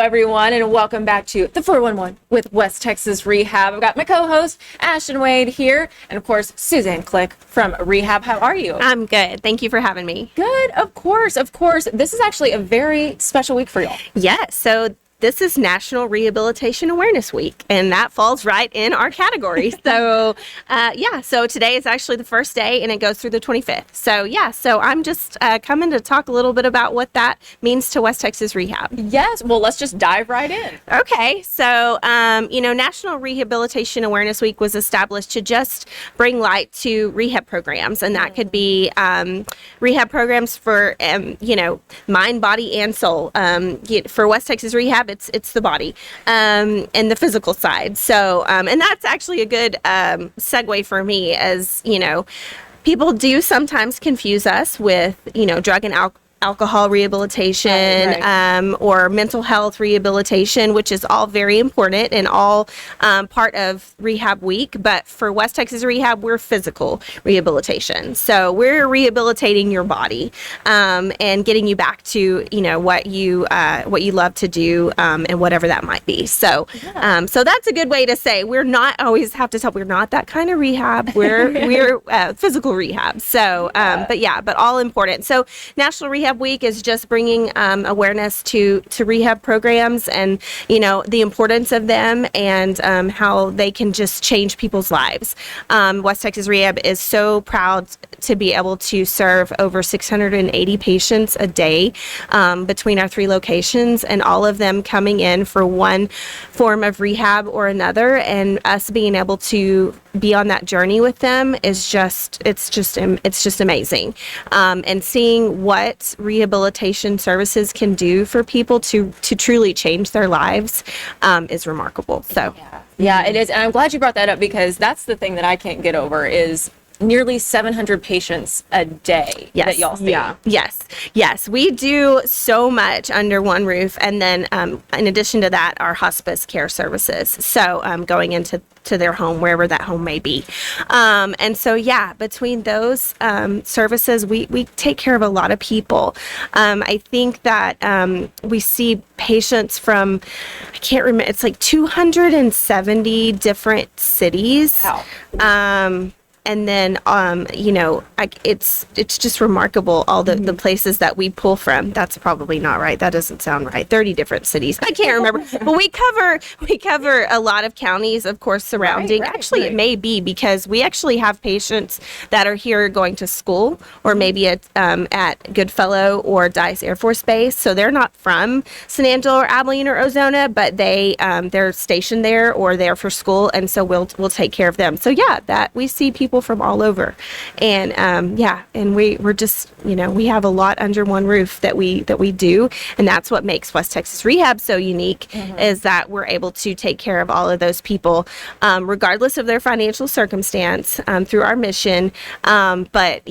everyone, and welcome back to the 411 with West Texas Rehab. I've got my co-host, Ashtin Wade here, and of course, Suzanne Click from Rehab. How are you? I'm good. Thank you for having me. Good, of course. This is actually a very special week for y'all. Yes, so this is National Rehabilitation Awareness Week, and that falls right in our category. So, so today is actually the first day, and it goes through the 25th. So I'm just coming to talk a little bit about what that means to West Texas Rehab. Yes, well, let's just dive right in. Okay, so, National Rehabilitation Awareness Week was established to just bring light to rehab programs, and that could be rehab programs for, mind, body, and soul. For West Texas Rehab, it's the body and the physical side. So, and that's actually a good segue for me, as, people do sometimes confuse us with, drug and alcohol rehabilitation, right. Or mental health rehabilitation, which is all very important and all part of Rehab Week. But for West Texas Rehab, we're physical rehabilitation. So we're rehabilitating your body and getting you back to what you love to do and whatever that might be. So so that's a good way to say we're not always have to tell we're not that kind of rehab. We're physical rehab. So but all important. So National Rehab Week is just bringing awareness to rehab programs and the importance of them and how they can just change people's lives. West Texas Rehab is so proud to be able to serve over 680 patients a day between our 3 locations, and all of them coming in for one form of rehab or another, and us being able to be on that journey with them is just amazing. And seeing what rehabilitation services can do for people to truly change their lives is remarkable. So yeah, it is. And I'm glad you brought that up, because that's the thing that I can't get over is nearly 700 patients a day that y'all see. Yeah. Yes. We do so much under one roof. And then in addition to that, our hospice care services. So going into their home, wherever that home may be. And so, between those services, we take care of a lot of people. I think that we see patients from, I can't remember, it's like 270 different cities. Wow. And then, it's just remarkable, all the places that we pull from. That's probably not right. That doesn't sound right. 30 different cities. I can't remember. But we cover a lot of counties, of course, surrounding. Right. It may be because we actually have patients that are here going to school, or maybe at Goodfellow or Dice Air Force Base. So they're not from San Angelo or Abilene or Ozona, but they're stationed there or there for school, and so we'll take care of them. So that we see people from all over, and and we're just we have a lot under one roof that we do, and that's what makes West Texas Rehab so unique, is that we're able to take care of all of those people regardless of their financial circumstance through our mission, but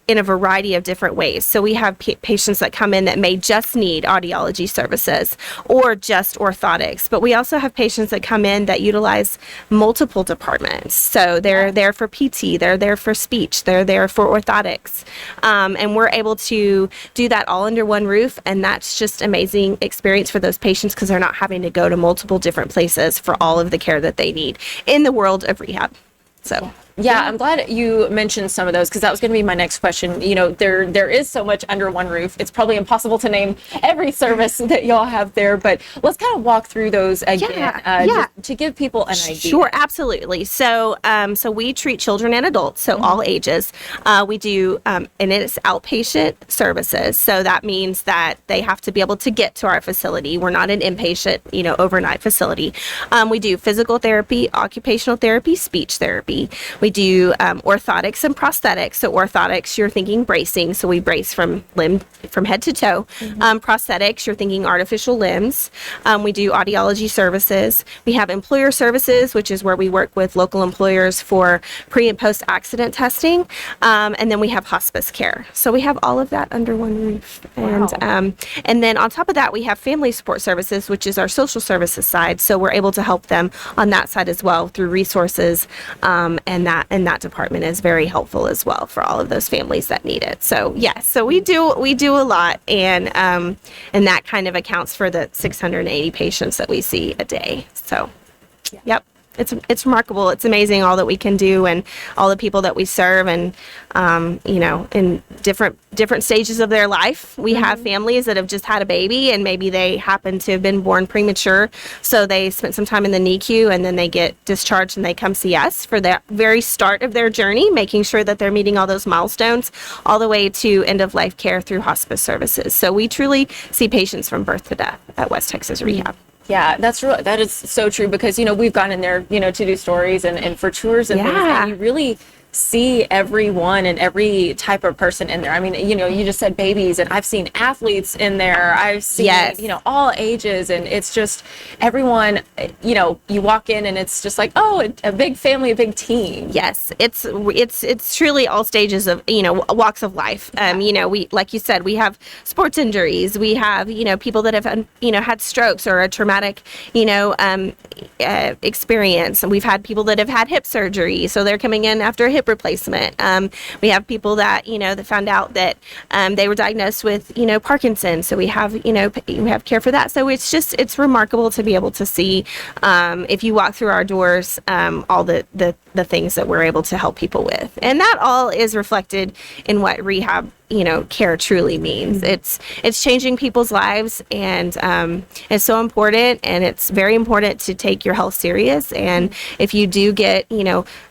in a variety of different ways. So we have patients that come in that may just need audiology services or just orthotics, but we also have patients that come in that utilize multiple departments. So they're there for PT, they're there for speech, they're there for orthotics, and we're able to do that all under one roof, and that's just amazing experience for those patients, because they're not having to go to multiple different places for all of the care that they need in the world of rehab. So yeah, I'm glad you mentioned some of those, because that was going to be my next question. There is so much under one roof. It's probably impossible to name every service that y'all have there, but let's kind of walk through those again just to give people an idea. Sure, absolutely. So we treat children and adults, so all ages. We do, and it's outpatient services. So that means that they have to be able to get to our facility. We're not an inpatient, overnight facility. We do physical therapy, occupational therapy, speech therapy. We do orthotics and prosthetics. So orthotics, you're thinking bracing. So we brace from head to toe. Prosthetics, you're thinking artificial limbs. We do audiology services. We have employer services, which is where we work with local employers for pre and post accident testing. And then we have hospice care. So we have all of that under one roof. Wow. And then on top of that, we have family support services, which is our social services side. So we're able to help them on that side as well through resources and that department is very helpful as well for all of those families that need it. So yes, so we do a lot, and that kind of accounts for the 680 patients that we see a day. So, yep. It's remarkable. It's amazing all that we can do and all the people that we serve, and in different stages of their life. We have families that have just had a baby, and maybe they happen to have been born premature, so they spent some time in the NICU, and then they get discharged and they come see us for the very start of their journey, making sure that they're meeting all those milestones, all the way to end of life care through hospice services. So we truly see patients from birth to death at West Texas Rehab. Yeah, that is so true, because, we've gone in there, to do stories and for tours and things, and you really see everyone and every type of person in there. I mean, you just said babies, and I've seen athletes in there. I've seen, all ages, and it's just everyone, you walk in and it's just like, oh, a big family, a big team. Yes, it's truly all stages of, walks of life. We, like you said, we have sports injuries. We have, people that have, had strokes or a traumatic, experience. And we've had people that have had hip surgery, so they're coming in after a hip replacement. We have people that, that found out that they were diagnosed with, Parkinson's. So we have, we have care for that. So it's remarkable to be able to see, if you walk through our doors, all the things that we're able to help people with. And that all is reflected in what rehab care truly means. It's changing people's lives, and it's so important, and it's very important to take your health serious. And if you do get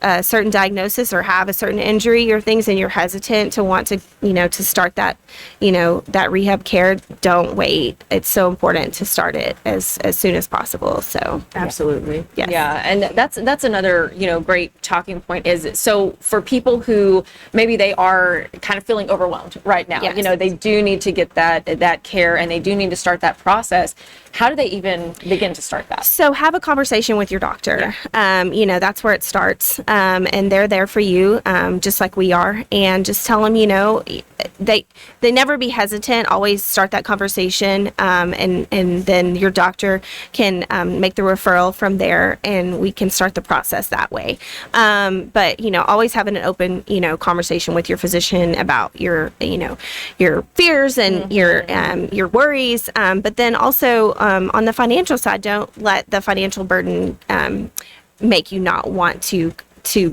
a certain diagnosis or have a certain injury or things, and you're hesitant to want to to start that that rehab care, don't wait. It's so important to start it as soon as possible. So absolutely. Yes. Yeah, and that's another great talking point, is so for people who maybe they are kind of feeling overwhelmed right now. Yes. They do need to get that care, and they do need to start that process. How do they even begin to start that? So have a conversation with your doctor. Yeah. That's where it starts. And they're there for you, just like we are. And just tell them, they never be hesitant. Always start that conversation. And then your doctor can make the referral from there, and we can start the process that way. But, always having an open, conversation with your physician about your fears and your worries. But then also, on the financial side, don't let the financial burden make you not want to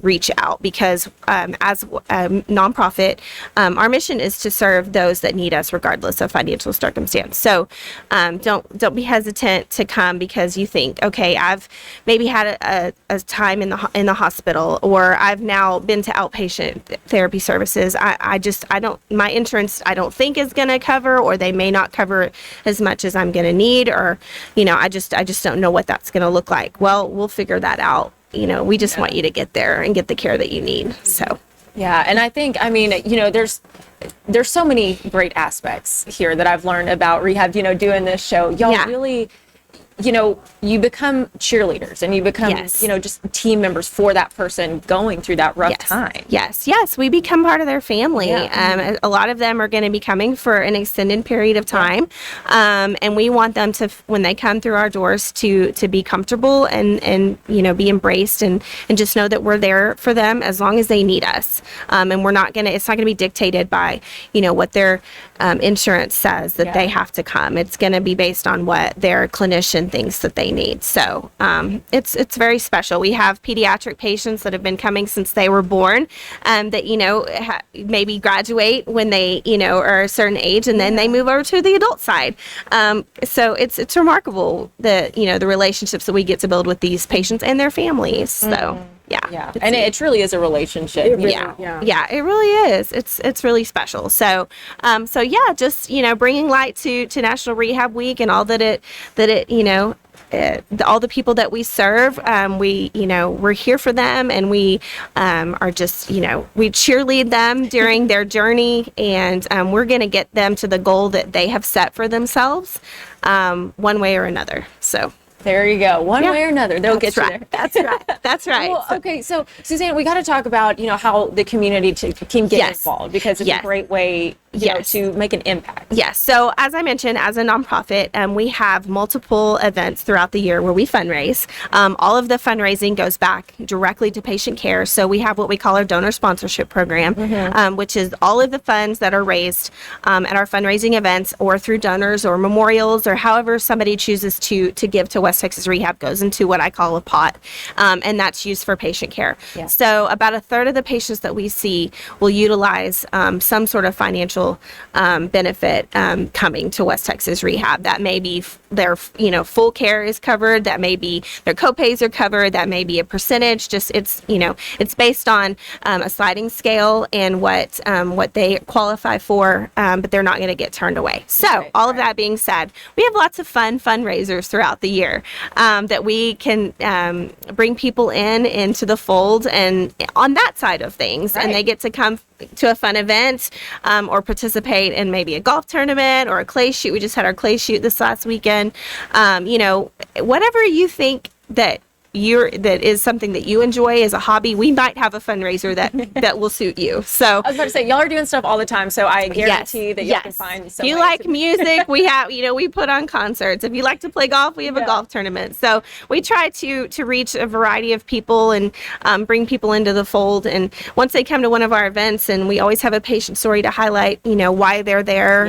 reach out, because as a nonprofit, our mission is to serve those that need us regardless of financial circumstance. So don't be hesitant to come because you think, okay, I've maybe had a time in the hospital, or I've now been to outpatient therapy services. My insurance I don't think is going to cover, or they may not cover as much as I'm going to need, or I just don't know what that's going to look like. Well, we'll figure that out. We just want you to get there and get the care that you need. So. Yeah. And I think, there's so many great aspects here that I've learned about rehab, doing this show. Y'all really, you become cheerleaders, and you become, just team members for that person going through that rough time. Yes. We become part of their family. Yeah. A lot of them are going to be coming for an extended period of time. And we want them to, when they come through our doors, to be comfortable and be embraced, and just know that we're there for them as long as they need us. And it's not going to be dictated by, what their insurance says that they have to come. It's going to be based on what their clinician things that they need. So it's very special. We have pediatric patients that have been coming since they were born, that maybe graduate when they are a certain age, and then they move over to the adult side. So it's remarkable the relationships that we get to build with these patients and their families. So yeah, and it truly is a relationship. It really is. It's really special. So just bringing light to National Rehab Week and all that it all the people that we serve. We're here for them, and we are just we cheerlead them during their journey, and we're going to get them to the goal that they have set for themselves, one way or another. So. There you go. One way or another, they'll get you there. That's right. That's right. Well, okay, so Suzanne, we got to talk about how the community can get involved, because it's a great way to make an impact? Yes. So as I mentioned, as a nonprofit, we have multiple events throughout the year where we fundraise. All of the fundraising goes back directly to patient care. So we have what we call our donor sponsorship program, which is all of the funds that are raised at our fundraising events or through donors or memorials or however somebody chooses to give to West Texas Rehab goes into what I call a pot, and that's used for patient care. Yeah. So about a third of the patients that we see will utilize some sort of financial benefit coming to West Texas Rehab. That may be their full care is covered, that may be their copays are covered, that may be a percentage. Just it's based on a sliding scale and what they qualify for, but they're not going to get turned away. So all of that being said, we have lots of fun fundraisers throughout the year that we can bring people into the fold and on that side of things, and they get to come to a fun event or participate in maybe a golf tournament or a clay shoot. We just had our clay shoot this last weekend. Whatever you think that is something that you enjoy as a hobby, we might have a fundraiser that will suit you. So I was about to say, y'all are doing stuff all the time, so I guarantee that y'all can find some. If you like music, we have, we put on concerts. If you like to play golf, we have a golf tournament. So we try to reach a variety of people and bring people into the fold. And once they come to one of our events, and we always have a patient story to highlight, why they're there,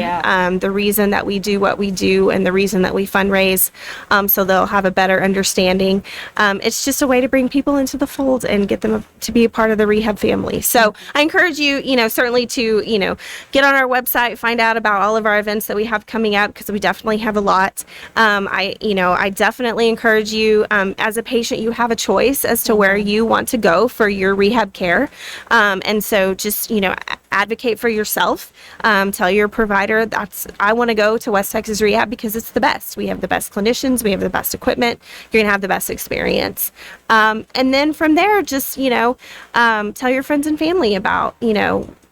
the reason that we do what we do, and the reason that we fundraise, so they'll have a better understanding. It's just a way to bring people into the fold and get them to be a part of the rehab family. So I encourage you, certainly to, get on our website, find out about all of our events that we have coming up, because we definitely have a lot. I definitely encourage you, as a patient, you have a choice as to where you want to go for your rehab care. And so just, advocate for yourself. Tell your provider I want to go to West Texas Rehab because it's the best. We have the best clinicians. We have the best equipment. You're going to have the best experience. And then from there, just, tell your friends and family about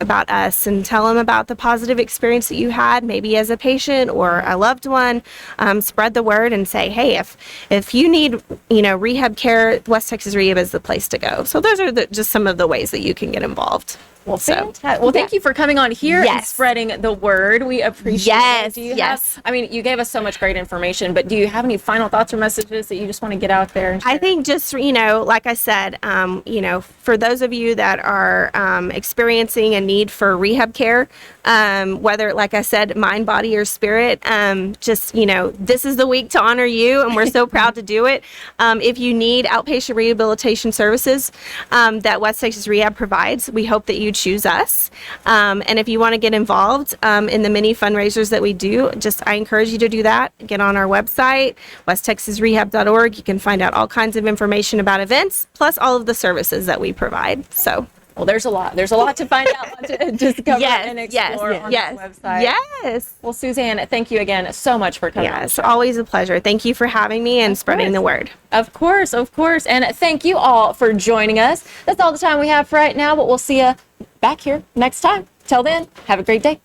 us, and tell them about the positive experience that you had, maybe as a patient or a loved one. Spread the word and say, hey, if you need, rehab care, West Texas Rehab is the place to go. So those are just some of the ways that you can get involved. Well, thank you for coming on here and spreading the word. We appreciate it. You gave us so much great information, but do you have any final thoughts or messages that you just want to get out there? I think just, like I said, for those of you that are experiencing a need for rehab care, whether, like I said, mind, body, or spirit, this is the week to honor you, and we're so proud to do it. If you need outpatient rehabilitation services that West Texas Rehab provides, we hope that you choose us. And if you want to get involved in the many fundraisers that we do, I encourage you to do that. Get on our website, westtexasrehab.org. You can find out all kinds of information about events, plus all of the services that we provide. So. Well, there's a lot to find out, to discover and explore on the website. Yes. Well, Suzanne, thank you again so much for coming. Yes, always a pleasure. Thank you for having me and spreading the word. Of course. And thank you all for joining us. That's all the time we have for right now, but we'll see you back here next time. Till then, have a great day.